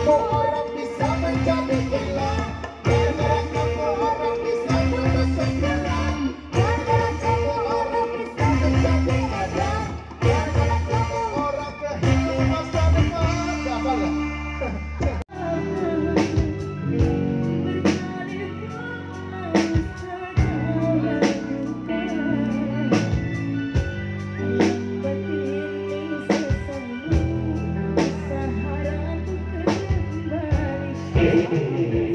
kamu orang bisa menjadi gila. Gara-gara kamu orang bisa putus segera. Gara-gara kamu orang bisa menjadi edan. Gara-gara kamu orang kehilangan masa depan. Apa ya? Thank you.